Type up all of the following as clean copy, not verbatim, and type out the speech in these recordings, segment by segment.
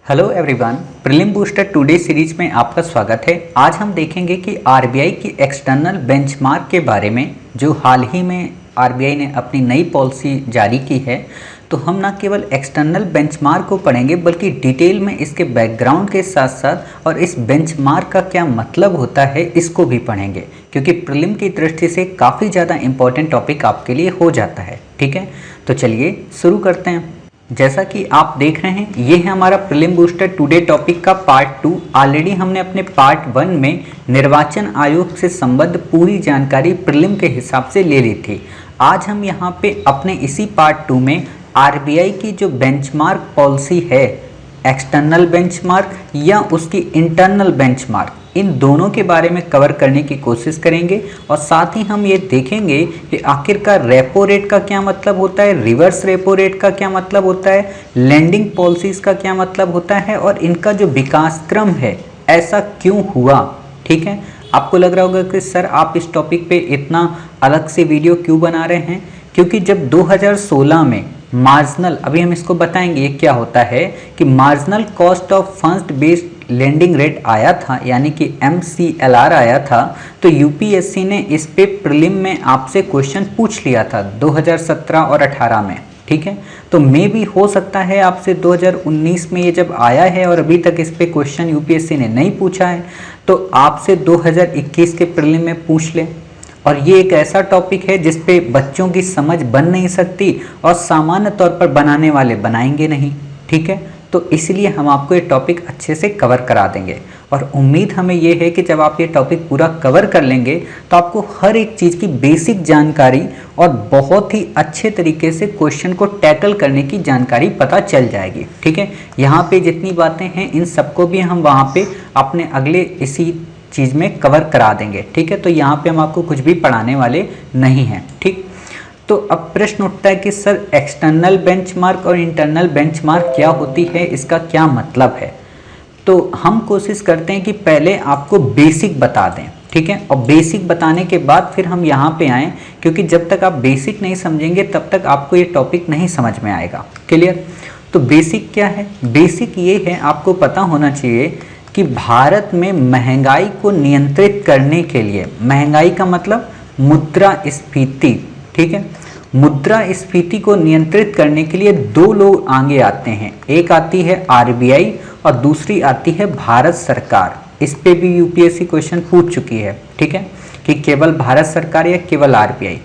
Hello everyone, prelim booster today series में आपका स्वागत है। आज हम देखेंगे कि आरबीआई की एक्सटर्नल बेंचमार्क के बारे में, जो हाल ही में आरबीआई ने अपनी नई पॉलिसी जारी की है। तो हम न केवल एक्सटर्नल बेंचमार्क को पढ़ेंगे बल्कि डिटेल में इसके बैकग्राउंड के साथ साथ और इस बेंचमार्क का क्या मतलब होता है इसको भी पढ़ेंगे, क्योंकि प्रीलिम की दृष्टि से काफ़ी ज़्यादा इंपॉर्टेंट टॉपिक आपके लिए हो जाता है। ठीक है, तो चलिए शुरू करते हैं। जैसा कि आप देख रहे हैं, ये है हमारा प्रीलिम बूस्टर टुडे टॉपिक का पार्ट 2। ऑलरेडी हमने अपने पार्ट 1 में निर्वाचन आयोग से संबद्ध पूरी जानकारी प्रीलिम के हिसाब से ले ली थी। आज हम यहाँ पे अपने इसी पार्ट 2 में आरबीआई की जो बेंचमार्क पॉलिसी है, एक्सटर्नल बेंचमार्क या उसकी इंटरनल बेंचमार्क, इन दोनों के बारे में कवर करने की कोशिश करेंगे। और साथ ही हम ये देखेंगे कि आखिरकार रेपो रेट का क्या मतलब होता है, रिवर्स रेपो रेट का क्या मतलब होता है, लेंडिंग पॉलिसीज़ का क्या मतलब होता है और इनका जो विकास क्रम है ऐसा क्यों हुआ। ठीक है, आपको लग रहा होगा कि सर आप इस टॉपिक पे इतना अलग से वीडियो क्यों बना रहे हैं, क्योंकि जब 2016 में मार्जिनल, अभी हम इसको बताएंगे ये क्या होता है, कि marginal cost of fund based lending rate आया था, यानी कि MCLR आया था, तो यूपीएससी ने इस पे प्रीलिम में आपसे क्वेश्चन पूछ लिया था 2017 और 18 में। ठीक है, तो मे भी हो सकता है आपसे 2019 में ये जब आया है और अभी तक इस पे क्वेश्चन यूपीएससी ने नहीं पूछा है, तो आपसे 2021 के प्रीलिम में पूछ ले। और ये एक ऐसा टॉपिक है जिस पे बच्चों की समझ बन नहीं सकती और सामान्य तौर पर बनाने वाले बनाएंगे नहीं। ठीक है, तो इसलिए हम आपको ये टॉपिक अच्छे से कवर करा देंगे और उम्मीद हमें ये है कि जब आप ये टॉपिक पूरा कवर कर लेंगे तो आपको हर एक चीज़ की बेसिक जानकारी और बहुत ही अच्छे तरीके से क्वेश्चन को टैकल करने की जानकारी पता चल जाएगी। ठीक है, यहाँ पे जितनी बातें हैं इन सबको भी हम वहाँ पे अपने अगले इसी चीज़ में कवर करा देंगे। ठीक है, तो यहाँ पे हम आपको कुछ भी पढ़ाने वाले नहीं हैं। ठीक, तो अब प्रश्न उठता है कि सर एक्सटर्नल बेंचमार्क और इंटरनल बेंचमार्क क्या होती है, इसका क्या मतलब है। तो हम कोशिश करते हैं कि पहले आपको बेसिक बता दें। ठीक है, और बेसिक बताने के बाद फिर हम यहाँ पे आएँ, क्योंकि जब तक आप बेसिक नहीं समझेंगे तब तक आपको ये टॉपिक नहीं समझ में आएगा। क्लियर, तो बेसिक क्या है। बेसिक ये है, आपको पता होना चाहिए कि भारत में महंगाई को नियंत्रित करने के लिए, महंगाई का मतलब मुद्रास्फीति, ठीक है, मुद्रास्फीति को नियंत्रित करने के लिए दो लोग आगे आते हैं। एक आती है आरबीआई और दूसरी आती है भारत सरकार। इस पे भी यूपीएससी क्वेश्चन पूछ चुकी है। ठीक है, कि केवल भारत सरकार या केवल आरबीआई।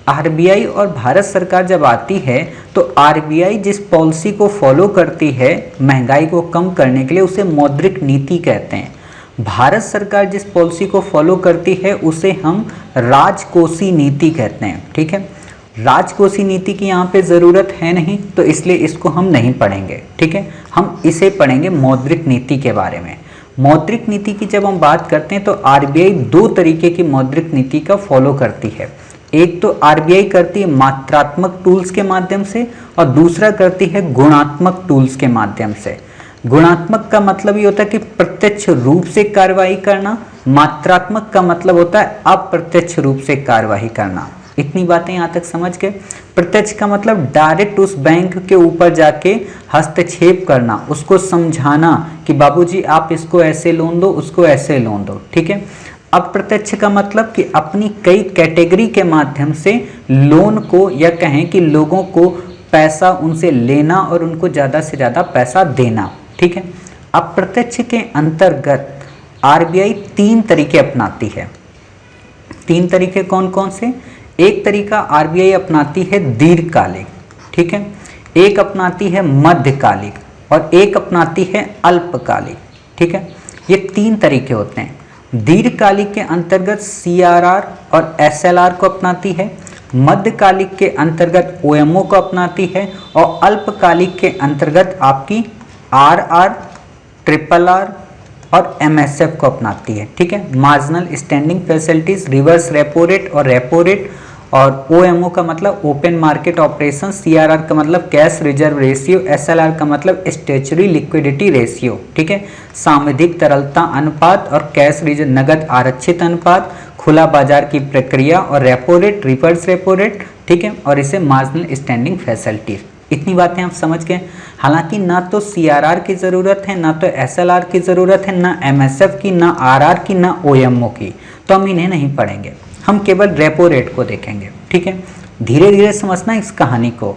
आरबीआई और भारत सरकार जब आती है तो आरबीआई जिस पॉलिसी को फॉलो करती है महंगाई को कम करने के लिए, उसे मौद्रिक नीति कहते हैं। भारत सरकार जिस पॉलिसी को फॉलो करती है उसे हम राजकोषीय नीति कहते हैं। ठीक है, राजकोषीय नीति की यहाँ पे ज़रूरत है नहीं, तो इसलिए इसको हम नहीं पढ़ेंगे। ठीक है, हम इसे पढ़ेंगे मौद्रिक नीति के बारे में। मौद्रिक नीति की जब हम बात करते हैं तो आरबीआई दो तरीके की मौद्रिक नीति का फॉलो करती है। एक तो आरबीआई करती है मात्रात्मक टूल्स के माध्यम से और दूसरा करती है गुणात्मक टूल्स के माध्यम से। गुणात्मक का मतलब ये होता है कि प्रत्यक्ष रूप से कार्रवाई करना, मात्रात्मक का मतलब होता है अप्रत्यक्ष रूप से कार्रवाई करना। इतनी बातें यहाँ तक समझ गए। प्रत्यक्ष का मतलब डायरेक्ट उस बैंक के ऊपर जाके हस्तक्षेप करना, उसको समझाना कि बाबूजी आप इसको ऐसे लोन दो, उसको ऐसे लोन दो। ठीक है, अप्रत्यक्ष का मतलब कि अपनी कई कैटेगरी के माध्यम से लोन को, या कहें कि लोगों को पैसा उनसे लेना और उनको ज़्यादा से ज़्यादा पैसा देना। ठीक है, अप्रत्यक्ष के अंतर्गत आरबीआई तीन तरीके अपनाती है। तीन तरीके कौन कौन से। एक तरीका आरबीआई अपनाती है दीर्घकालिक, ठीक है, एक अपनाती है मध्यकालिक और एक अपनाती है अल्पकालिक। ठीक है, ये तीन तरीके होते हैं। दीर्घकालिक के अंतर्गत CRR और SLR को अपनाती है, मध्यकालिक के अंतर्गत OMO को अपनाती है और अल्पकालिक के अंतर्गत आपकी RR, RRR और MSF को अपनाती है। ठीक है, marginal standing facilities, reverse repo rate और रेपो रेट, और OMO का मतलब ओपन मार्केट ऑपरेशन, CRR का मतलब कैश रिजर्व रेशियो, SLR का मतलब स्टेचुरी लिक्विडिटी रेशियो। ठीक है, सामूहिक तरलता अनुपात और कैश रिजर्व नगद आरक्षित अनुपात, खुला बाजार की प्रक्रिया और repo rate, reverse repo rate. ठीक है, और इसे मार्जिनल स्टैंडिंग फैसिलिटीज। इतनी बातें आप समझ गए। हालांकि ना तो सीआरआर की ज़रूरत है, ना तो एसएलआर की ज़रूरत है, ना एमएसएफ की, ना आरआर की, ना ओएमओ की, तो हम इन्हें नहीं पढ़ेंगे। हम केवल रेपो रेट को देखेंगे। ठीक है, धीरे धीरे समझना इस कहानी को,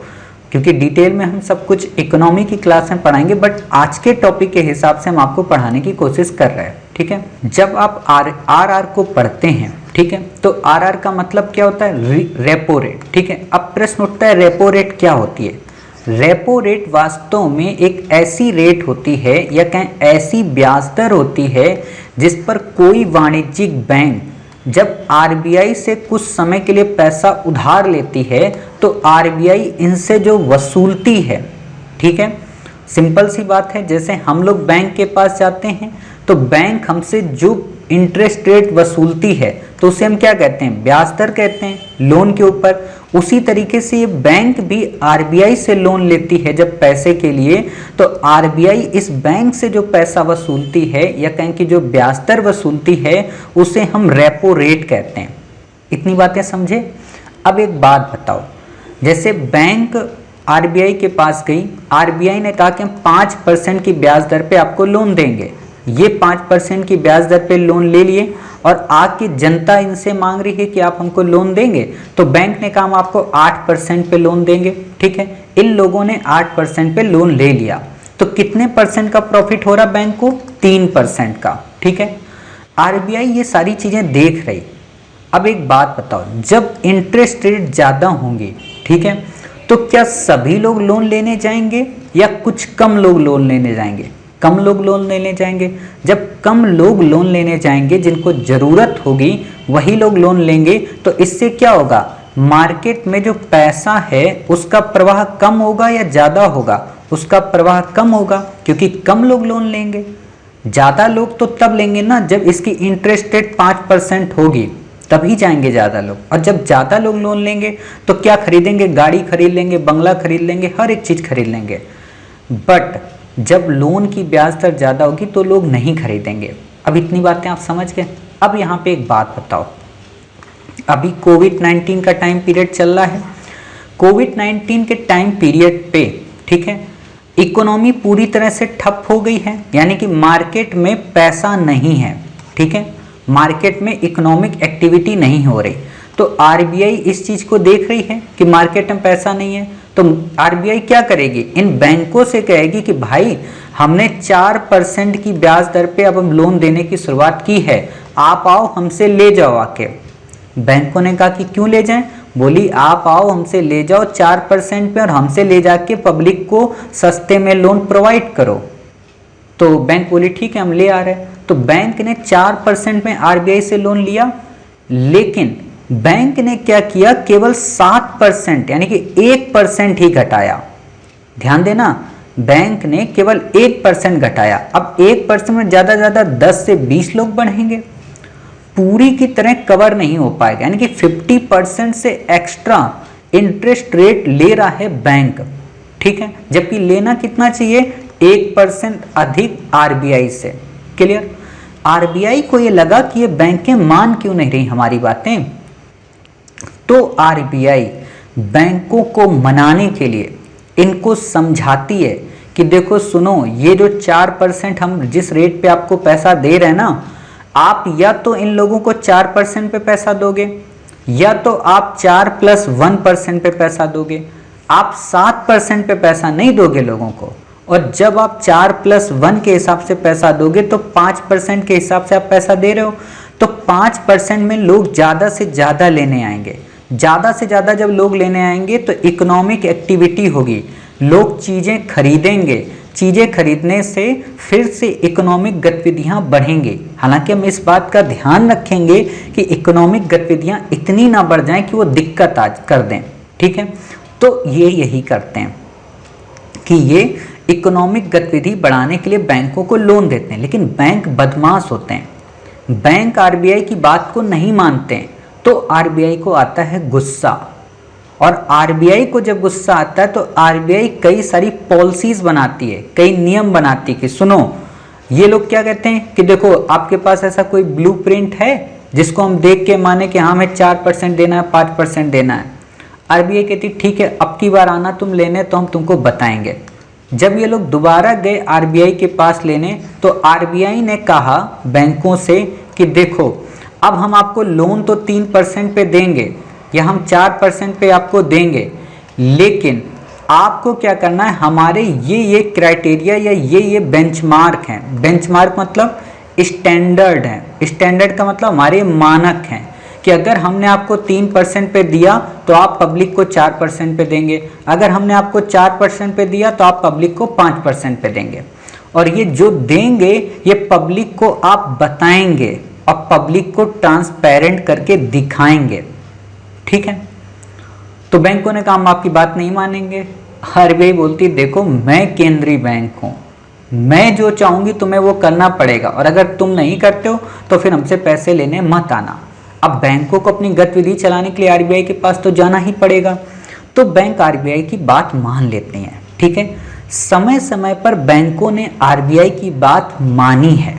क्योंकि डिटेल में हम सब कुछ इकोनॉमी की क्लास में पढ़ाएंगे, बट आज के टॉपिक के हिसाब से हम आपको पढ़ाने की कोशिश कर रहे हैं। ठीक है, जब आप आर को पढ़ते हैं, ठीक है, तो आर का मतलब क्या होता है? Repo rate. ठीक है, अब प्रश्न उठता है रेपो रेट क्या होती है? रेपो रेट वास्तव में एक ऐसी रेट होती है या कहें ऐसी ब्याज दर होती है जिस पर कोई वाणिज्यिक बैंक जब आरबीआई से कुछ समय के लिए पैसा उधार लेती है तो आरबीआई इनसे जो वसूलती है, ठीक है, सिंपल सी बात है, जैसे हम लोग बैंक के पास जाते हैं तो बैंक हमसे जो इंटरेस्ट रेट वसूलती है तो उसे हम क्या कहते हैं? ब्याज दर कहते हैं लोन के ऊपर। उसी तरीके से ये बैंक भी आरबीआई से लोन लेती है जब पैसे के लिए, तो आरबीआई इस बैंक से जो पैसा वसूलती है या कहें कि जो ब्याज दर वसूलती है उसे हम रेपो रेट कहते हैं। इतनी बातें समझे। अब एक बात बताओ, जैसे बैंक आरबीआई के पास गई, आरबीआई ने कहा कि हम 5% की ब्याज दर पे आपको लोन देंगे। ये 5% की ब्याज दर पे लोन ले लिए और आके जनता इनसे मांग रही है कि आप हमको लोन देंगे, तो बैंक ने कहा हम आपको 8% पे लोन देंगे। ठीक है, इन लोगों ने 8% पे लोन ले लिया, तो कितने परसेंट का प्रॉफिट हो रहा बैंक को? 3% का। ठीक है, आरबीआई ये सारी चीजें देख रही। अब एक बात बताओ, जब इंटरेस्ट रेट ज्यादा होंगी, ठीक है, तो क्या सभी लोग लोन लेने जाएंगे या कुछ कम लोग लोन लेने जाएंगे? कम लोग लोन लेने जाएंगे। जब कम लोग लोन लेने जाएंगे, जिनको जरूरत होगी वही लोग लोन लेंगे, तो इससे क्या होगा? मार्केट में जो पैसा है उसका प्रवाह कम होगा या ज्यादा होगा? उसका प्रवाह कम होगा, क्योंकि कम लोग लोन लेंगे। ज्यादा लोग तो तब लेंगे ना जब इसकी इंटरेस्ट रेट 5% होगी, तभी जाएंगे ज्यादा लोग। और जब ज्यादा लोग लोन लेंगे तो क्या खरीदेंगे? गाड़ी खरीद लेंगे, बंगला खरीद लेंगे, हर एक चीज खरीद लेंगे। बट जब लोन की ब्याज दर ज़्यादा होगी तो लोग नहीं खरीदेंगे। अब इतनी बातें आप समझ गए। अब यहाँ पे एक बात बताओ, अभी कोविड-19 का टाइम पीरियड चल रहा है। कोविड-19 के टाइम पीरियड पे, ठीक है, इकोनॉमी पूरी तरह से ठप हो गई है, यानी कि मार्केट में पैसा नहीं है। ठीक है, मार्केट में इकोनॉमिक एक्टिविटी नहीं हो रही, तो आरबीआई इस चीज़ को देख रही है कि मार्केट में पैसा नहीं है, तो आरबीआई क्या करेगी? इन बैंकों से कहेगी कि भाई हमने 4% की ब्याज दर पे अब हम लोन देने की शुरुआत की है, आप आओ हमसे ले जाओ आके। बैंकों ने कहा कि क्यों ले जाएं? बोली आप आओ हमसे ले जाओ 4% पे और हमसे ले जाके पब्लिक को सस्ते में लोन प्रोवाइड करो। तो बैंक बोली ठीक है हम ले आ रहे हैं। तो बैंक ने 4% में आरबीआई से लोन लिया, लेकिन बैंक ने क्या किया? केवल 7% यानी कि 1% ही घटाया। ध्यान देना, बैंक ने केवल 1% घटाया। अब 1% में ज्यादा ज्यादा 10 से 20 लोग बढ़ेंगे, पूरी की तरह कवर नहीं हो पाएगा, यानी कि 50% से एक्स्ट्रा इंटरेस्ट रेट ले रहा है बैंक। ठीक है, जबकि लेना कितना चाहिए? 1% अधिक आरबीआई से। क्लियर? आरबीआई को ये लगा कि ये बैंकें मान क्यों नहीं रही हमारी बातें, तो आरबीआई बैंकों को मनाने के लिए इनको समझाती है कि देखो सुनो, ये जो 4% हम जिस रेट पे आपको पैसा दे रहे हैं ना, आप या तो इन लोगों को 4% पे पैसा दोगे, या तो आप 4+1% पे पैसा दोगे। आप 7% पे पैसा नहीं दोगे लोगों को, और जब आप 4+1 के हिसाब से पैसा दोगे तो 5% के हिसाब से आप पैसा दे रहे हो, तो 5% में लोग ज़्यादा से ज़्यादा लेने आएंगे। ज़्यादा से ज़्यादा जब लोग लेने आएंगे तो इकोनॉमिक एक्टिविटी होगी, लोग चीज़ें खरीदेंगे, चीज़ें खरीदने से फिर से इकोनॉमिक गतिविधियां बढ़ेंगी। हालांकि हम इस बात का ध्यान रखेंगे कि इकोनॉमिक गतिविधियां इतनी ना बढ़ जाएं कि वो दिक्कत आज कर दें। ठीक है, तो ये यही करते हैं कि ये इकोनॉमिक गतिविधि बढ़ाने के लिए बैंकों को लोन देते हैं, लेकिन बैंक बदमाश होते हैं, बैंक आरबीआई की बात को नहीं मानते हैं, तो आरबीआई को आता है गुस्सा। और आरबीआई को जब गुस्सा आता है तो आरबीआई कई सारी पॉलिसीज बनाती है, कई नियम बनाती है कि सुनो, ये लोग क्या कहते हैं कि देखो आपके पास ऐसा कोई ब्लूप्रिंट है जिसको हम देख के माने कि हाँ हमें 4% देना है, 5% देना है। आरबीआई कहती ठीक है, अब की बार आना तुम लेने तो हम तुमको बताएंगे। जब ये लोग दोबारा गए आरबीआई के पास लेने, तो आरबीआई ने कहा बैंकों से कि देखो, अब हम आपको लोन तो 3% पे देंगे या हम 4% पे आपको देंगे, लेकिन आपको क्या करना है, हमारे ये क्राइटेरिया या ये बेंचमार्क हैं। बेंचमार्क मतलब स्टैंडर्ड है। स्टैंडर्ड का मतलब हमारे मानक हैं कि अगर हमने आपको 3% पे दिया तो आप पब्लिक को 4% पे देंगे, अगर हमने आपको 4% पे दिया तो आप पब्लिक को 5% पे देंगे, और ये जो देंगे ये पब्लिक को आप बताएंगे और पब्लिक को ट्रांसपेरेंट करके दिखाएंगे। ठीक है, तो बैंकों ने कहा हम आपकी बात नहीं मानेंगे। आरबीआई बोलती देखो, मैं केंद्रीय बैंक हूँ, मैं जो चाहूंगी तुम्हें वो करना पड़ेगा, और अगर तुम नहीं करते हो तो फिर हमसे पैसे लेने मत आना। अब बैंकों को अपनी गतिविधि चलाने के लिए आरबीआई के पास तो जाना ही पड़ेगा, तो बैंक आरबीआई की बात मान लेते हैं। ठीक है, समय समय पर बैंकों ने आरबीआई की बात मानी है,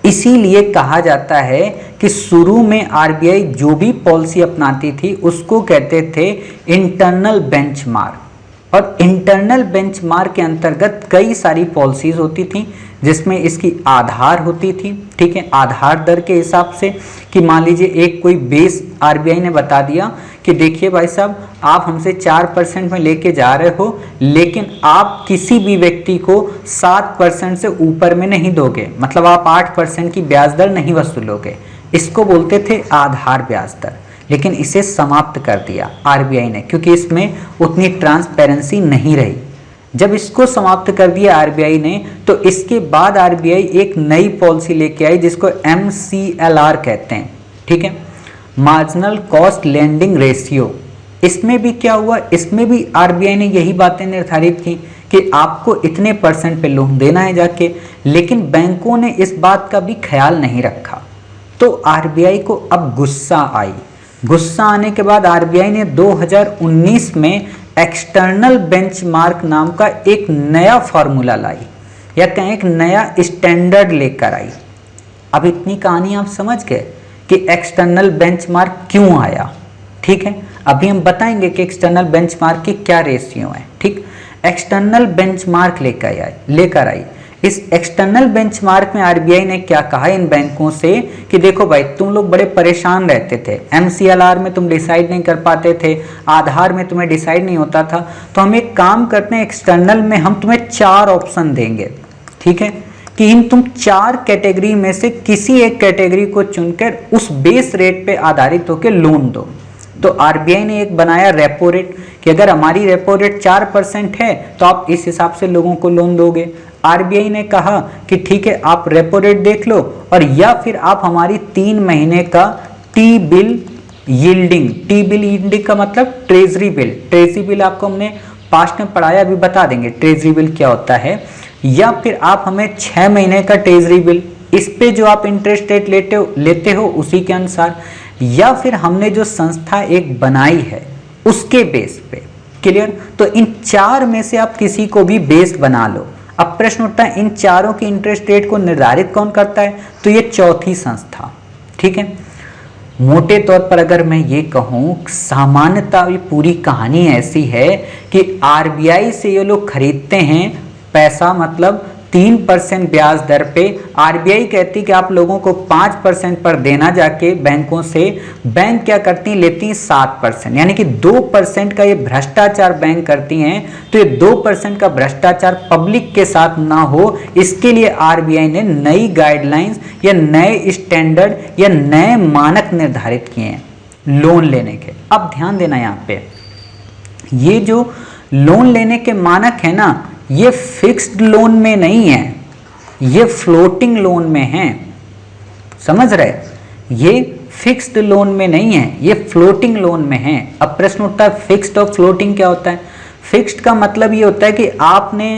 इसीलिए कहा जाता है कि शुरू में आरबीआई जो भी पॉलिसी अपनाती थी उसको कहते थे इंटरनल बेंचमार्क, और इंटरनल बेंचमार्क के अंतर्गत कई सारी पॉलिसीज होती थी जिसमें इसकी आधार होती थी। ठीक है, आधार दर के हिसाब से कि मान लीजिए एक कोई बेस आरबीआई ने बता दिया कि देखिए भाई साहब, आप हमसे 4% में लेके जा रहे हो, लेकिन आप किसी भी व्यक्ति को 7% से ऊपर में नहीं दोगे, मतलब आप 8% की ब्याज दर नहीं वसूलोगे। इसको बोलते थे आधार ब्याज दर, लेकिन इसे समाप्त कर दिया आरबीआई ने क्योंकि इसमें उतनी ट्रांसपेरेंसी नहीं रही। जब इसको समाप्त कर दिया आरबीआई ने, तो इसके बाद आरबीआई एक नई पॉलिसी लेके आई जिसको MCLR कहते हैं। ठीक है, मार्जिनल कॉस्ट लेंडिंग रेशियो। इसमें भी क्या हुआ, इसमें भी आरबीआई ने यही बातें निर्धारित की कि आपको इतने % पे लोन देना है जाके, लेकिन बैंकों ने इस बात का भी ख्याल नहीं रखा। तो आरबीआई को अब गुस्सा आई। गुस्सा आने के बाद आरबीआई ने 2019 में एक्सटर्नल बेंचमार्क नाम का एक नया फॉर्मूला लाई, या कहें एक नया स्टैंडर्ड लेकर आई। अब इतनी कहानी आप समझ गए कि एक्सटर्नल बेंचमार्क क्यों आया। ठीक है, अभी हम बताएंगे कि एक्सटर्नल बेंचमार्क की क्या रेशियो है। ठीक, एक्सटर्नल बेंचमार्क लेकर आई। इस एक्सटर्नल बेंचमार्क में आरबीआई ने क्या कहा इन बैंकों से कि देखो भाई, तुम लोग बड़े परेशान रहते थे, MCLR में तुम डिसाइड नहीं कर पाते थे, आधार में तुम्हें डिसाइड नहीं होता था, तो हम एक काम करते हैं, एक्सटर्नल में हम तुम्हें 4 ऑप्शन देंगे। ठीक है, कि इन तुम 4 कैटेगरी में से किसी एक कैटेगरी को चुनकर उस बेस रेट पे आधारित होकर लोन दो। तो आरबीआई ने एक बनाया रेपो रेट कि अगर हमारी रेपो रेट 4% है तो आप इस हिसाब से लोगों को लोन दोगे। आरबीआई ने कहा कि ठीक है, आप रेपो रेट देख लो, और या फिर आप हमारी 3 महीने का टी बिल यील्डिंग का मतलब ट्रेजरी बिल आपको हमने पास्ट में पढ़ाया, अभी बता देंगे ट्रेजरी बिल क्या होता है, या फिर आप हमें 6 महीने का ट्रेजरी बिल, इस पे जो आप इंटरेस्ट रेट लेते हो उसी के अनुसार, या फिर हमने जो संस्था एक बनाई है उसके बेस पे। क्लियर, तो इन 4 में से आप किसी को भी बेस बना लो। अब प्रश्न उठता है इन चारों की इंटरेस्ट रेट को निर्धारित कौन करता है, तो ये चौथी संस्था। ठीक है, मोटे तौर पर अगर मैं ये कहूँ, सामान्यतः ये पूरी कहानी ऐसी है कि आरबीआई से ये लोग खरीदते हैं पैसा, मतलब 3% ब्याज दर पे। आरबीआई कहती कि आप लोगों को 5% पर देना जाके बैंकों से, बैंक क्या करती, लेती हैं 7%, यानी कि 2% का ये भ्रष्टाचार बैंक करती हैं। तो ये 2% का भ्रष्टाचार पब्लिक के साथ ना हो, इसके लिए आरबीआई ने नई गाइडलाइंस या नए स्टैंडर्ड या नए मानक निर्धारित किए हैं लोन लेने के। अब ध्यान देना यहाँ पे, ये जो लोन लेने के मानक है ना, ये फिक्स्ड लोन में नहीं है, ये फ्लोटिंग लोन में है। समझ रहे, ये फिक्स्ड लोन में नहीं है, ये फ्लोटिंग लोन में है। अब प्रश्न उठता है फिक्स्ड और फ्लोटिंग क्या होता है। फिक्स्ड का मतलब ये होता है कि आपने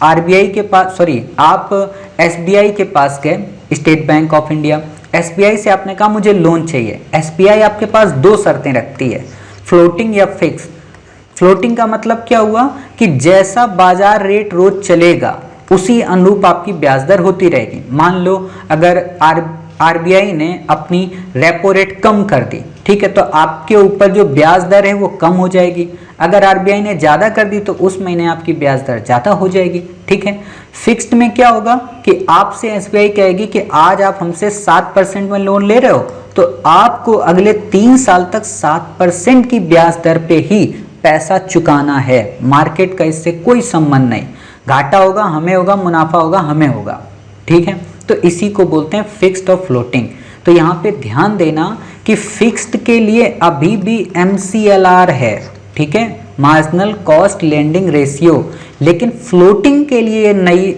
आरबीआई के पास, आप एसबीआई के पास गए, state bank of India, SBI से आपने कहा मुझे लोन चाहिए। एसबीआई आपके पास 2 शर्तें रखती है, फ्लोटिंग या फिक्स। फ्लोटिंग का मतलब क्या हुआ कि जैसा बाजार रेट रोज चलेगा उसी अनुरूप आपकी ब्याज दर होती रहेगी। मान लो अगर आरबीआई ने अपनी रेपो रेट कम कर दी, ठीक है, तो आपके ऊपर जो ब्याज दर है वो कम हो जाएगी। अगर आरबीआई ने ज़्यादा कर दी तो उस महीने आपकी ब्याज दर ज़्यादा हो जाएगी, ठीक है। फिक्स्ड में क्या होगा कि आपसे एसबीआई कहेगी कि आज आप हमसे 7% में लोन ले रहे हो तो आपको अगले 3 साल तक 7% की ब्याज दर पे ही पैसा चुकाना है। मार्केट का इससे कोई संबंध नहीं, घाटा होगा हमें होगा, मुनाफा होगा हमें होगा, ठीक है। तो इसी को बोलते हैं फिक्स्ड और फ्लोटिंग। तो यहाँ पे ध्यान देना कि फिक्स्ड के लिए अभी भी MCLR है, ठीक है, मार्जिनल कॉस्ट लेंडिंग रेशियो, लेकिन फ्लोटिंग के लिए नई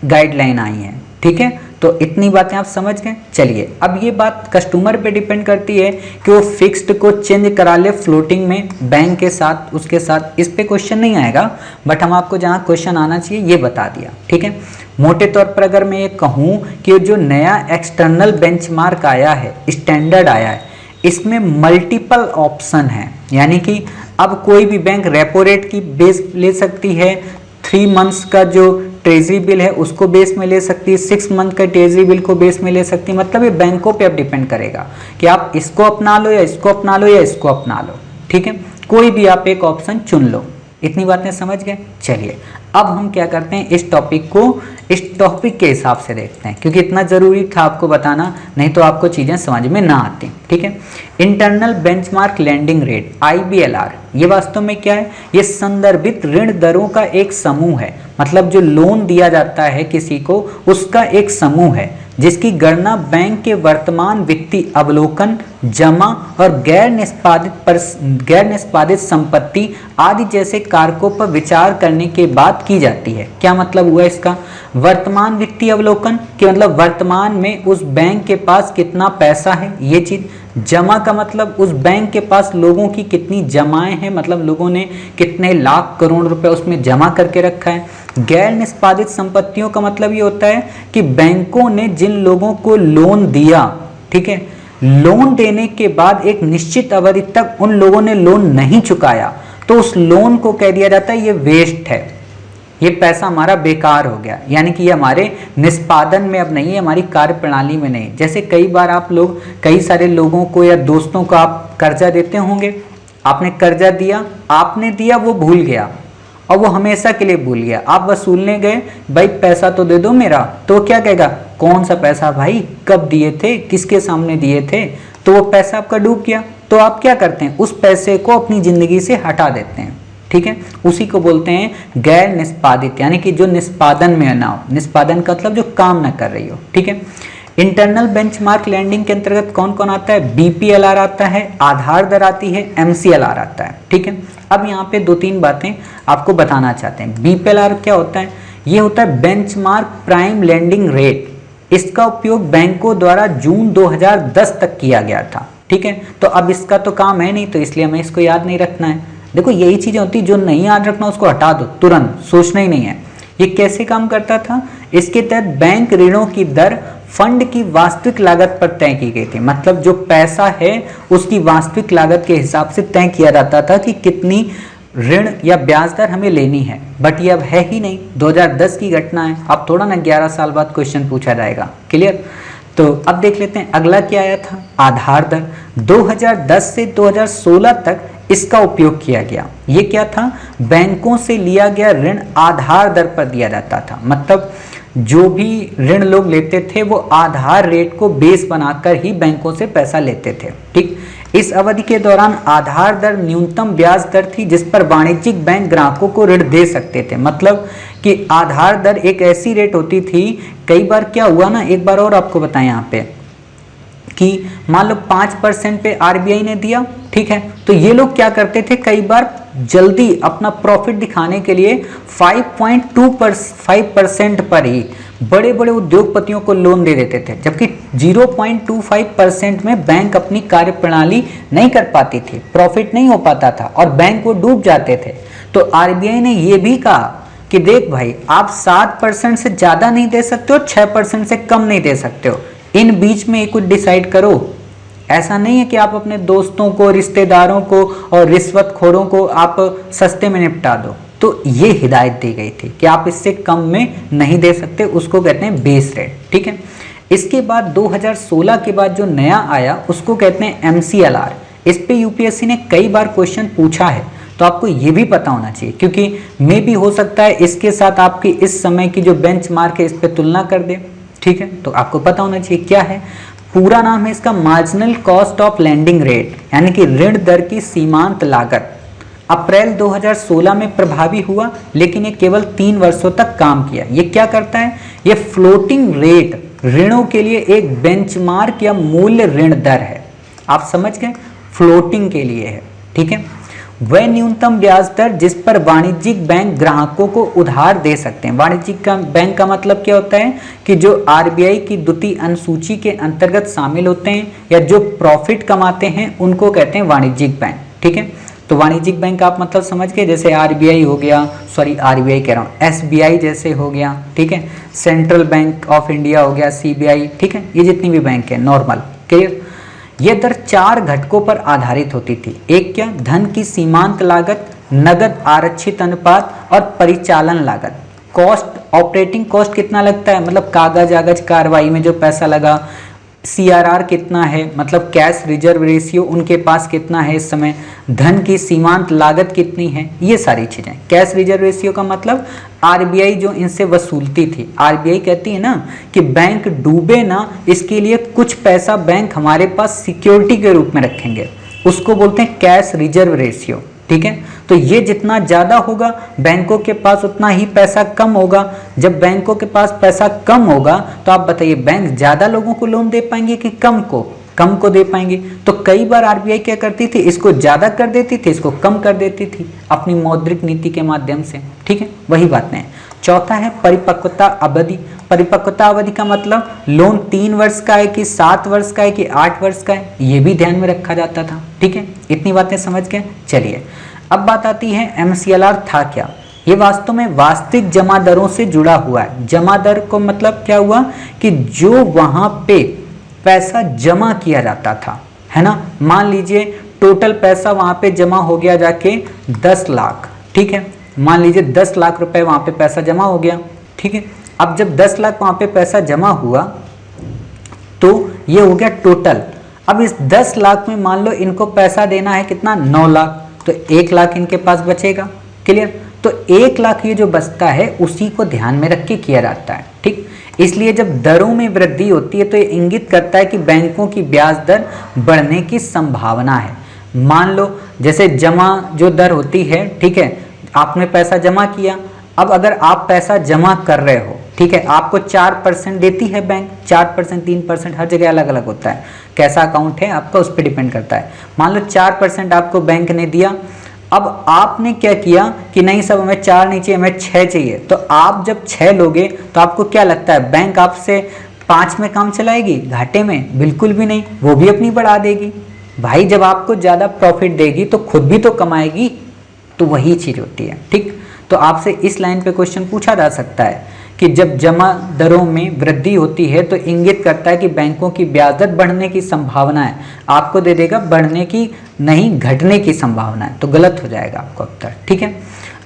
गाइडलाइन आई है, ठीक है। तो इतनी बातें आप समझ गए। चलिए अब ये बात कस्टमर पे डिपेंड करती है कि वो फिक्स्ड को चेंज करा ले फ्लोटिंग में बैंक के साथ, उसके साथ, इस पे क्वेश्चन नहीं आएगा, बट हम आपको जहाँ क्वेश्चन आना चाहिए ये बता दिया, ठीक है। मोटे तौर पर अगर मैं ये कहूँ कि जो नया एक्सटर्नल बेंचमार्क आया है, स्टैंडर्ड आया है, इसमें मल्टीपल ऑप्शन है, यानी कि अब कोई भी बैंक रेपो रेट की बेस ले सकती है, 3 मंथ्स का जो ट्रेजरी बिल है उसको बेस में ले सकती है, 6 मंथ का ट्रेजरी बिल को बेस में ले सकती है। मतलब ये बैंकों पे अब डिपेंड करेगा कि आप इसको अपना लो या इसको अपना लो या इसको अपना लो, ठीक है। कोई भी आप एक ऑप्शन चुन लो। इतनी बातें समझ गए। चलिए अब हम क्या करते हैं, इस टॉपिक को इस टॉपिक के हिसाब से देखते हैं, क्योंकि इतना ज़रूरी था आपको बताना, नहीं तो आपको चीज़ें समझ में ना आती, ठीक है। Internal benchmark lending rate IBLR, ये वास्तव में क्या है, ये संदर्भित ऋण दरों का एक समूह है। मतलब जो लोन दिया जाता है किसी को उसका एक समूह है जिसकी गणना बैंक के वर्तमान वित्तीय अवलोकन, जमा और गैर निष्पादित संपत्ति आदि जैसे कारकों पर विचार करने के बाद की जाती है। क्या मतलब हुआ इसका, वर्तमान वित्तीय अवलोकन कि मतलब वर्तमान में उस बैंक के पास कितना पैसा है, ये चीज। जमा का मतलब उस बैंक के पास लोगों की कितनी जमाएं हैं, मतलब लोगों ने कितने लाख करोड़ रुपए उसमें जमा करके रखा है। गैर निष्पादित संपत्तियों का मतलब ये होता है कि बैंकों ने जिन लोगों को लोन दिया, ठीक है, लोन देने के बाद एक निश्चित अवधि तक उन लोगों ने लोन नहीं चुकाया तो उस लोन को कह दिया जाता है ये वेस्ट है, ये पैसा हमारा बेकार हो गया, यानी कि ये हमारे निष्पादन में अब नहीं है, हमारी कार्य प्रणाली में नहीं। जैसे कई बार आप लोग कई सारे लोगों को या दोस्तों को आप कर्जा देते होंगे, आपने कर्जा दिया, आपने दिया, वो भूल गया और वो हमेशा के लिए भूल गया। आप वसूलने गए, भाई पैसा तो दे दो मेरा, तो क्या कहेगा, कौन सा पैसा भाई, कब दिए थे, किसके सामने दिए थे, तो वो पैसा आपका डूब गया। तो आप क्या करते हैं, उस पैसे को अपनी जिंदगी से हटा देते हैं, ठीक है। उसी को बोलते हैं गैर निष्पादित, यानी कि जो निष्पादन में ना हो। निष्पादन का मतलब जो काम ना कर रही हो, ठीक है। इंटरनल बेंचमार्क लेंडिंग के अंतर्गत कौन कौन आता है, BPLR आता है, आधार दर आती है, MCLR आता है, ठीक है। अब यहाँ पे 2-3 बातें आपको बताना चाहते हैं। BPLR क्या होता है, ये होता है बेंचमार्क प्राइम लेंडिंग रेट। इसका उपयोग बैंकों द्वारा जून 2010 तक किया गया था, ठीक है। तो अब इसका तो काम है नहीं, तो इसलिए हमें इसको याद नहीं रखना है। देखो यही चीजें होती है, जो नहीं याद रखना उसको हटा दो तुरंत, सोचना ही नहीं है। ये कैसे काम करता था, इसके तहत बैंक ऋणों की दर फंड की वास्तविक लागत पर तय की गई थी। मतलब जो पैसा है उसकी वास्तविक लागत के हिसाब से तय किया जाता था कि कितनी ऋण या ब्याज दर हमें लेनी है। बट ये अब है ही नहीं, 2010 की घटना है, अब थोड़ा ना 11 साल बाद क्वेश्चन पूछा जाएगा। क्लियर। तो अब देख लेते हैं अगला क्या आया था, आधार दर। 2010 से 2016 तक इसका उपयोग किया गया। ये क्या था, बैंकों से लिया गया ऋण आधार दर पर दिया जाता था। मतलब जो भी ऋण लोग लेते थे वो आधार रेट को बेस बनाकर ही बैंकों से पैसा लेते थे, ठीक। इस अवधि के दौरान आधार दर न्यूनतम ब्याज दर थी जिस पर वाणिज्यिक बैंक ग्राहकों को ऋण दे सकते थे। मतलब कि आधार दर एक ऐसी रेट होती थी, कई बार क्या हुआ ना, एक बार और आपको बताएं यहाँ पे कि मान लो 5% पे आरबीआई ने दिया, ठीक है, तो ये लोग क्या करते थे, कई बार जल्दी अपना प्रॉफिट दिखाने के लिए 5.25% पर ही बड़े बड़े उद्योगपतियों को लोन दे देते थे, जबकि 0.25% में बैंक अपनी कार्य प्रणाली नहीं कर पाती थी, प्रॉफिट नहीं हो पाता था और बैंक वो डूब जाते थे। तो आरबीआई ने ये भी कहा कि देख भाई, आप 7% से ज्यादा नहीं दे सकते हो, 6% से कम नहीं दे सकते हो, इन बीच में कुछ डिसाइड करो। ऐसा नहीं है कि आप अपने दोस्तों को, रिश्तेदारों को और रिश्वतखोरों को आप सस्ते में निपटा दो। तो ये हिदायत दी गई थी कि आप इससे कम में नहीं दे सकते, उसको कहते हैं बेस रेट, ठीक है। इसके बाद 2016 के बाद जो नया आया उसको कहते हैं MCLR। इस पे यूपीएससी ने कई बार क्वेश्चन पूछा है, तो आपको ये भी पता होना चाहिए, क्योंकि मे भी हो सकता है इसके साथ आपकी इस समय की जो बेंचमार्क है इस पे तुलना कर दे। ठीक है, तो आपको पता होना चाहिए क्या है। पूरा नाम है इसका marginal cost of landing rate, यानी कि ऋण दर की सीमांत लागत। अप्रैल 2016 में प्रभावी हुआ, लेकिन ये केवल 3 वर्षों तक काम किया। ये क्या करता है, ये फ्लोटिंग रेट ऋणों के लिए एक बेंचमार्क या मूल्य ऋण दर है। आप समझ गए, फ्लोटिंग के लिए है। ठीक है, वह न्यूनतम ब्याज दर जिस पर वाणिज्यिक बैंक ग्राहकों को उधार दे सकते हैं। वाणिज्यिक बैंक का मतलब क्या होता है कि जो आरबीआई की द्वितीय अनुसूची के अंतर्गत शामिल होते हैं या जो प्रॉफिट कमाते हैं उनको कहते हैं वाणिज्यिक बैंक। ठीक है, तो वाणिज्यिक बैंक आप मतलब समझ गए, जैसे आरबीआई हो गया, सॉरी आरबीआई कह रहा हूँ, एसबीआई जैसे हो गया। ठीक है, सेंट्रल बैंक ऑफ इंडिया हो गया, सीबीआई। ठीक है, ये जितनी भी बैंक है नॉर्मल, क्लियर। यह दर 4 घटकों पर आधारित होती थी। एक क्या, धन की सीमांत लागत, नगद आरक्षित अनुपात और परिचालन लागत। कॉस्ट, ऑपरेटिंग कॉस्ट कितना लगता है, मतलब कागज कार्रवाई में जो पैसा लगा। सीआरआर कितना है, मतलब कैश रिजर्व रेशियो उनके पास कितना है इस समय। धन की सीमांत लागत कितनी है, ये सारी चीजें। कैश रिजर्व रेशियो का मतलब आरबीआई जो इनसे वसूलती थी। आरबीआई कहती है ना कि बैंक डूबे ना, इसके लिए कुछ पैसा बैंक हमारे पास सिक्योरिटी के रूप में रखेंगे, उसको बोलते हैं कैश रिजर्व रेशियो। ठीक है, तो ये जितना ज्यादा होगा बैंकों के पास उतना ही पैसा कम होगा। जब बैंकों के पास पैसा कम होगा तो आप बताइए बैंक ज्यादा लोगों को लोन दे पाएंगे कि कम को दे पाएंगे। तो कई बार आरबीआई क्या करती थी, इसको ज्यादा कर देती थी, इसको कम कर देती थी अपनी मौद्रिक नीति के माध्यम से। ठीक है, वही बातें हैं। चौथा है परिपक्वता अवधि। परिपक्वता अवधि का मतलब लोन 3 वर्ष का है कि 7 वर्ष का है कि 8 वर्ष का है, ये भी ध्यान में रखा जाता था। ठीक है, इतनी बातें समझ गए। चलिए अब बात आती है एमसीएलआर था क्या। ये वास्तव में वास्तविक जमा दरों से जुड़ा हुआ है। जमा दर को मतलब क्या हुआ कि जो वहां पे पैसा जमा किया जाता था, है ना, मान लीजिए टोटल पैसा वहां पे जमा हो गया जाके 10 लाख। ठीक है, मान लीजिए 10 लाख रुपए वहां पे पैसा जमा हो गया। ठीक है, अब जब 10 लाख वहां पे पैसा जमा हुआ तो ये हो गया टोटल। अब इस 10 लाख में मान लो इनको पैसा देना है कितना, 9 लाख, तो 1 लाख इनके पास बचेगा। क्लियर, तो 1 लाख ये जो बचता है उसी को ध्यान में रख के किया जाता है। ठीक, इसलिए जब दरों में वृद्धि होती है तो ये इंगित करता है कि बैंकों की ब्याज दर बढ़ने की संभावना है। मान लो जैसे जमा जो दर होती है, ठीक है, आपने पैसा जमा किया, अब अगर आप पैसा जमा कर रहे हो, ठीक है, आपको 4% देती है बैंक, 4%, 3%, हर जगह अलग अलग होता है, कैसा अकाउंट है आपका उस पर डिपेंड करता है। मान लो 4% आपको बैंक ने दिया। अब आपने क्या किया कि नहीं सब हमें 4 नहीं चाहिए, हमें 6 चाहिए। तो आप जब 6 लोगे तो आपको क्या लगता है बैंक आपसे 5 में काम चलाएगी, घाटे में? बिल्कुल भी नहीं, वो भी अपनी बढ़ा देगी। भाई जब आपको ज़्यादा प्रॉफिट देगी तो खुद भी तो कमाएगी, तो वही चीज़ होती है। ठीक, तो आपसे इस लाइन पे क्वेश्चन पूछा जा सकता है कि जब जमा दरों में वृद्धि होती है तो इंगित करता है कि बैंकों की ब्याज दर बढ़ने की संभावना है। आपको दे देगा बढ़ने की नहीं, घटने की संभावना है, तो गलत हो जाएगा आपको उत्तर। ठीक है,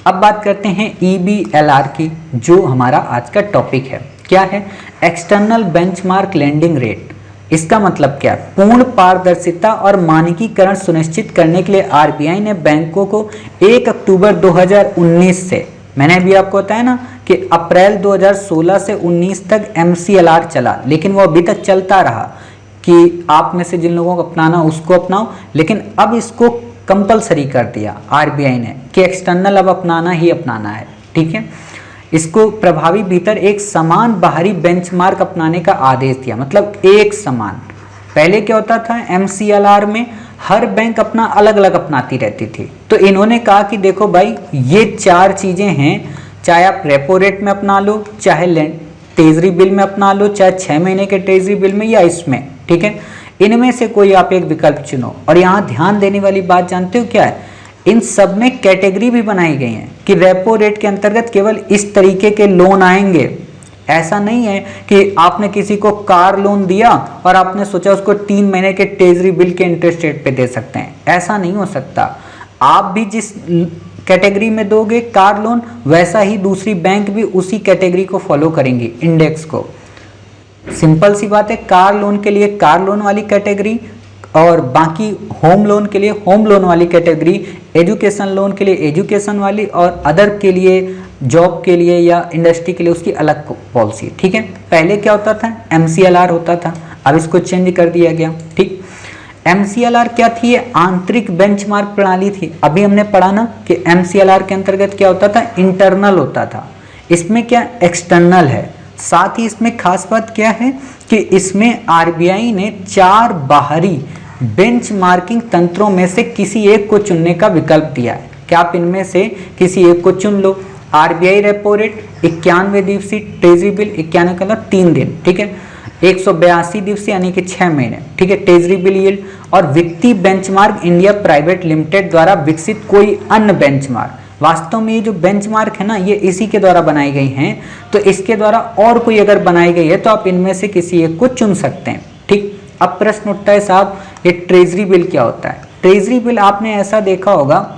अब बात करते हैं EBLR की, जो हमारा आज का टॉपिक है। क्या है? External benchmark lending rate. इसका मतलब क्या है? पूर्ण पारदर्शिता और मानकीकरण सुनिश्चित करने के लिए आरबीआई ने बैंकों को 1 अक्टूबर 2019 से, मैंने अभी आपको बताया ना कि अप्रैल 2016 से 19 तक MCLR चला, लेकिन वो अभी तक चलता रहा कि आप में से जिन लोगों को अपनाना उसको अपनाओ, लेकिन अब इसको कंपलसरी कर दिया आरबीआई ने कि एक्सटर्नल अब अपनाना ही अपनाना है। ठीक है, इसको प्रभावी भीतर एक समान बाहरी बेंचमार्क अपनाने का आदेश दिया, मतलब एक समान। पहले क्या होता था MCLR में हर बैंक अपना अलग अलग अपनाती रहती थी, तो इन्होंने कहा कि देखो भाई ये 4 चीजें हैं, चाहे आप रेपो रेट में अपना लो, चाहे ट्रेजरी बिल में अपना लो, चाहे 6 महीने के ट्रेजरी बिल में या इसमें। ठीक है, इनमें से कोई आप एक विकल्प चुनो। और यहाँ ध्यान देने वाली बात जानते हो क्या है? इन सब में कैटेगरी भी बनाई गई है कि रेपो रेट के अंतर्गत केवल इस तरीके के लोन आएंगे। ऐसा नहीं है कि आपने किसी को कार लोन दिया और आपने सोचा उसको 3 महीने के ट्रेजरी बिल के इंटरेस्ट रेट पे दे सकते हैं, ऐसा नहीं हो सकता। आप भी जिस कैटेगरी में दोगे कार लोन, वैसा ही दूसरी बैंक भी उसी कैटेगरी को फॉलो करेंगी, इंडेक्स को। सिंपल सी बात है, कार लोन के लिए कार लोन वाली कैटेगरी और बाकी होम लोन के लिए होम लोन वाली कैटेगरी, एजुकेशन लोन के लिए एजुकेशन वाली और अदर के लिए जॉब के लिए या इंडस्ट्री के लिए उसकी अलग पॉलिसी। ठीक है, पहले क्या होता था, MCLR होता था, अब इसको चेंज कर दिया गया। ठीक, MCLR क्या थी, ये आंतरिक बेंचमार्क प्रणाली थी। अभी हमने पढ़ा ना कि MCLR के अंतर्गत क्या होता था, इंटरनल होता था, इसमें क्या एक्सटर्नल है। साथ ही इसमें खास बात क्या है कि इसमें RBI ने 4 बाहरी बेंचमार्किंग तंत्रों में से किसी एक को चुनने का विकल्प दिया है कि आप इनमें से किसी एक को चुन लो। RBI रेपो रेट 91 दिवसीय, ट्रेजरी बिल 91 का 3 दिन, ठीक है, 182 दिवसीय यानी कि 6 महीने, ठीक है, ट्रेजरी बिल यील्ड, और वित्तीय बेंचमार्क इंडिया प्राइवेट लिमिटेड द्वारा विकसित कोई अन्य बेंचमार्क। वास्तव में ये जो बेंचमार्क है ना, ये इसी के द्वारा बनाई गई हैं, तो इसके द्वारा और कोई अगर बनाई गई है तो आप इनमें से किसी एक को चुन सकते हैं। ठीक, अब प्रश्न उठता है साहब, ये ट्रेजरी बिल क्या होता है। ट्रेजरी बिल आपने ऐसा देखा होगा,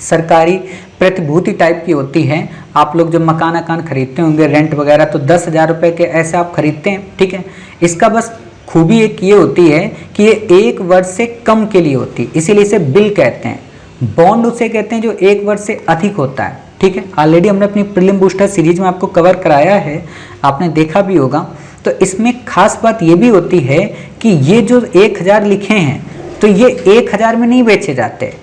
सरकारी प्रतिभूति टाइप की होती है। आप लोग जब मकान अकान खरीदते होंगे रेंट वगैरह, तो 10,000 रुपये के ऐसे आप खरीदते हैं। ठीक है, इसका बस खूबी एक ये होती है कि ये 1 वर्ष से कम के लिए होती है, इसीलिए इसे बिल कहते हैं। बॉन्ड उसे कहते हैं जो 1 वर्ष से अधिक होता है। ठीक है, ऑलरेडी हमने अपनी प्रीलिम बूस्टर सीरीज में आपको कवर कराया है, आपने देखा भी होगा। तो इसमें खास बात ये भी होती है कि ये जो 1000 लिखे हैं, तो ये 1000 में नहीं बेचे जाते।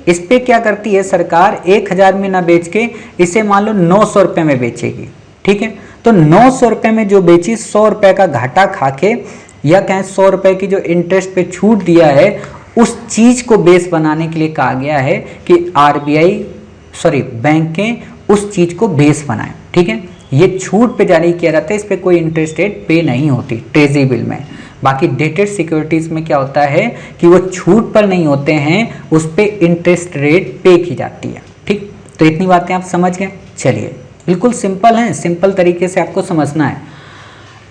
इस पे क्या करती है सरकार, 1000 में ना बेच के इसे मान लो 900 रुपये में बेचेगी। ठीक है, तो 900 रुपये में जो बेची, 100 रुपये का घाटा खा के, या कहें 100 रुपये की जो इंटरेस्ट पे छूट दिया है, उस चीज को बेस बनाने के लिए कहा गया है कि बैंकें उस चीज को बेस बनाएं। ठीक है, ये छूट पे जारी किया जाता है, इस पे कोई इंटरेस्ट रेट पे नहीं होती ट्रेजरी बिल में। बाकी डेटेड सिक्योरिटीज में क्या होता है कि वो छूट पर नहीं होते हैं, उस पे इंटरेस्ट रेट पे की जाती है। ठीक, तो इतनी बातें आप समझ गए। चलिए, बिल्कुल सिंपल है, सिंपल तरीके से आपको समझना है।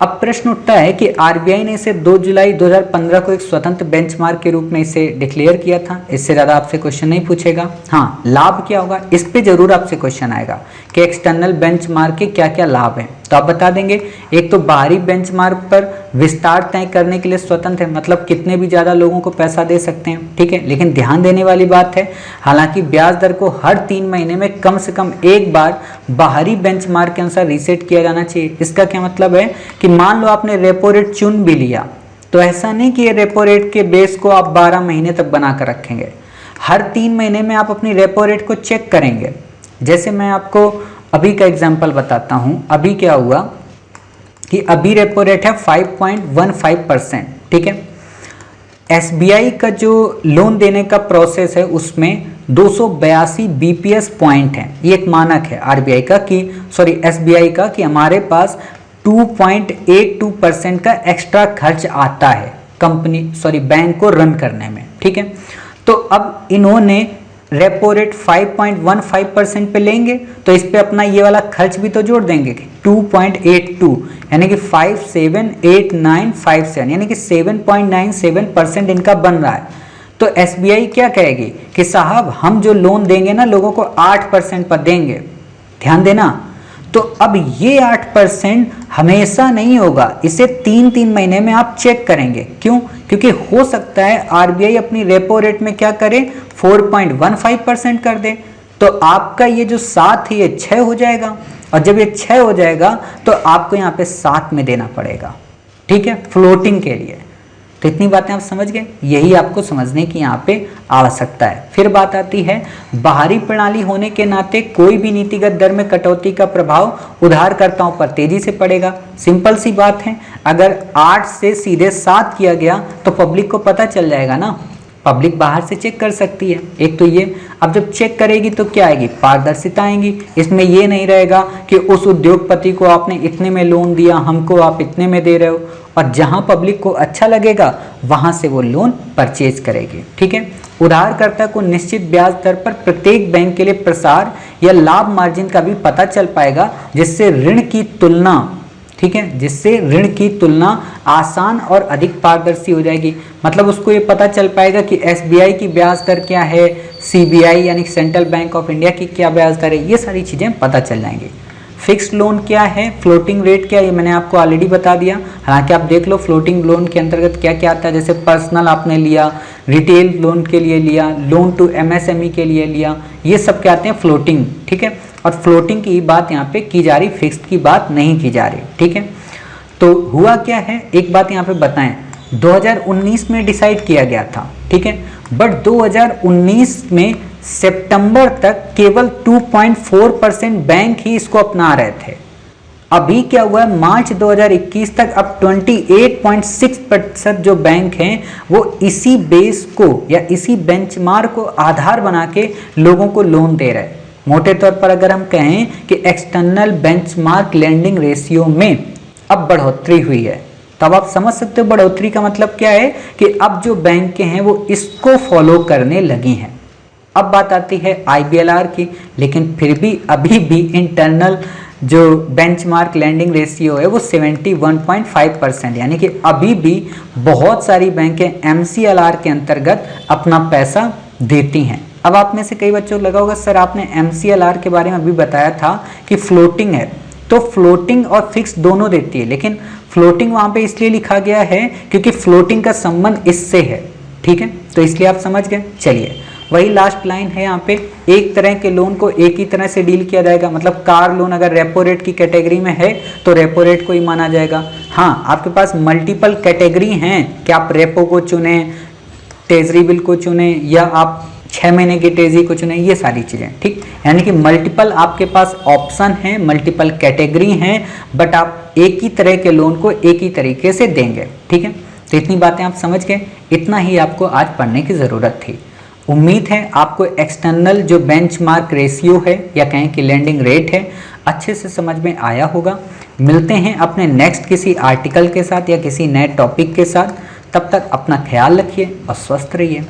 अब प्रश्न उठता है कि RBI ने इसे 2 जुलाई 2015 को एक स्वतंत्र बेंचमार्क के रूप में इसे डिक्लेयर किया था। इससे ज़्यादा आपसे क्वेश्चन नहीं पूछेगा। हाँ, लाभ क्या होगा, इस पे जरूर आपसे क्वेश्चन आएगा कि एक्सटर्नल बेंचमार्क के क्या क्या लाभ हैं, तो आप बता देंगे। एक तो बाहरी बेंचमार्क पर विस्तार तय करने के लिए स्वतंत्र है, मतलब कितने भी ज़्यादा लोगों को पैसा दे सकते हैं। ठीक है, लेकिन ध्यान देने वाली बात है, हालांकि ब्याज दर को हर 3 महीने में कम से कम एक बार बाहरी बेंचमार्क के अनुसार रीसेट किया जाना चाहिए। इसका क्या मतलब है कि मान लो आपने रेपो रेट चुन भी लिया, तो ऐसा नहीं कि ये रेपो रेट के बेस को आप 12 महीने तक बना कर रखेंगे। हर 3 महीने में आप अपनी रेपो रेट को चेक करेंगे। जैसे मैं आपको अभी का एग्जांपल बताता हूँ। अभी क्या हुआ कि अभी रेपो रेट है 5.15%। ठीक है, SBI का जो लोन देने का प्रोसेस है उसमें 282 BPS पॉइंट है। ये एक मानक है RBI का कि SBI का कि हमारे पास 2.82% का एक्स्ट्रा खर्च आता है बैंक को रन करने में। ठीक है, तो अब इन्होंने रेपो रेट 5.15% पे लेंगे, तो इस पे अपना ये वाला खर्च भी तो जोड़ देंगे 2.82, यानी कि 578957, यानी कि 7.97% इनका बन रहा है। तो SBI क्या कहेगी कि साहब हम जो लोन देंगे ना लोगों को 8% पर देंगे। ध्यान देना, तो अब ये 8% हमेशा नहीं होगा, इसे 3-3 महीने में आप चेक करेंगे। क्यों? क्योंकि हो सकता है RBI अपनी रेपो रेट में क्या करे, 4.15% कर दे, तो आपका ये जो 7 है ये 6 हो जाएगा, और जब ये 6 हो जाएगा तो आपको यहाँ पे 7 में देना पड़ेगा। ठीक है, फ्लोटिंग के लिए। तो इतनी बातें आप समझ गए, यही आपको समझने की यहाँ पे आवश्यकता है। फिर बात आती है, बाहरी प्रणाली होने के नाते कोई भी नीतिगत दर में कटौती का प्रभाव उधारकर्ताओं पर तेजी से पड़ेगा। सिंपल सी बात है, अगर 8 से सीधे 7 किया गया तो पब्लिक को पता चल जाएगा ना, पब्लिक बाहर से चेक कर सकती है। एक तो ये, अब जब चेक करेगी तो क्या आएगी, पारदर्शिता आएगी। इसमें ये नहीं रहेगा कि उस उद्योगपति को आपने इतने में लोन दिया, हमको आप इतने में दे रहे हो, और जहां पब्लिक को अच्छा लगेगा वहां से वो लोन परचेज करेगी। ठीक है, उधारकर्ता को निश्चित ब्याज दर पर प्रत्येक बैंक के लिए प्रसार या लाभ मार्जिन का भी पता चल पाएगा, जिससे ऋण की तुलना, ठीक है, जिससे ऋण की तुलना आसान और अधिक पारदर्शी हो जाएगी। मतलब उसको ये पता चल पाएगा कि SBI की ब्याज दर क्या है, CBI यानी सेंट्रल बैंक ऑफ इंडिया की क्या ब्याज दर है, ये सारी चीज़ें पता चल जाएंगी। फिक्स्ड लोन क्या है, फ्लोटिंग रेट क्या है, ये मैंने आपको ऑलरेडी बता दिया। हालांकि आप देख लो फ्लोटिंग लोन के अंतर्गत क्या क्या आता है, जैसे पर्सनल आपने लिया, रिटेल लोन के लिए लिया, लोन टू एमएसएमई के लिए लिया, ये सब क्या आते हैं फ्लोटिंग, ठीक है। और फ्लोटिंग की बात यहाँ पे की जा रही, फिक्स्ड की बात नहीं की जा रही, ठीक है। तो हुआ क्या है, एक बात यहाँ पे बताएं, 2019 में डिसाइड किया गया था, ठीक है, बट 2019 में सितंबर तक केवल 2.4% बैंक ही इसको अपना रहे थे। अभी क्या हुआ है, मार्च 2021 तक अब 28.6% जो बैंक हैं वो इसी बेस को या इसी बेंचमार्क को आधार बना के लोगों को लोन दे रहे हैं। मोटे तौर पर अगर हम कहें कि एक्सटर्नल बेंचमार्क लेंडिंग रेशियो में अब बढ़ोतरी हुई है, तब आप समझ सकते हो बढ़ोतरी का मतलब क्या है कि अब जो बैंक हैं वो इसको फॉलो करने लगी हैं। अब बात आती है IBLR की, लेकिन फिर भी अभी भी इंटरनल जो बेंचमार्क लैंडिंग रेशियो है वो 71.5%, यानी कि अभी भी बहुत सारी बैंकें MCLR के अंतर्गत अपना पैसा देती हैं। अब आप में से कई बच्चों को लगा होगा सर आपने MCLR के बारे में अभी बताया था कि फ्लोटिंग है, तो फ्लोटिंग और फिक्स दोनों देती है, लेकिन फ्लोटिंग वहां पे इसलिए लिखा गया है क्योंकि फ्लोटिंग का संबंध इससे है, ठीक है, तो इसलिए आप समझ गए। चलिए वही लास्ट लाइन है यहाँ पे, एक तरह के लोन को एक ही तरह से डील किया जाएगा, मतलब कार लोन अगर रेपो रेट की कैटेगरी में है तो रेपो रेट को ही माना जाएगा। हाँ, आपके पास मल्टीपल कैटेगरी हैं कि आप रेपो को चुने, ट्रेजरी बिल को चुने, या आप 6 महीने की ट्रेजरी को चुने, ये सारी चीज़ें, ठीक, यानी कि मल्टीपल आपके पास ऑप्शन हैं, मल्टीपल कैटेगरी हैं, बट आप एक ही तरह के लोन को एक ही तरीके से देंगे, ठीक है। तो इतनी बातें आप समझ गए, इतना ही आपको आज पढ़ने की ज़रूरत थी। उम्मीद है आपको एक्सटर्नल जो बेंचमार्क रेशियो है या कहें कि लेंडिंग रेट है अच्छे से समझ में आया होगा। मिलते हैं अपने नेक्स्ट किसी आर्टिकल के साथ या किसी नए टॉपिक के साथ, तब तक अपना ख्याल रखिए और स्वस्थ रहिए।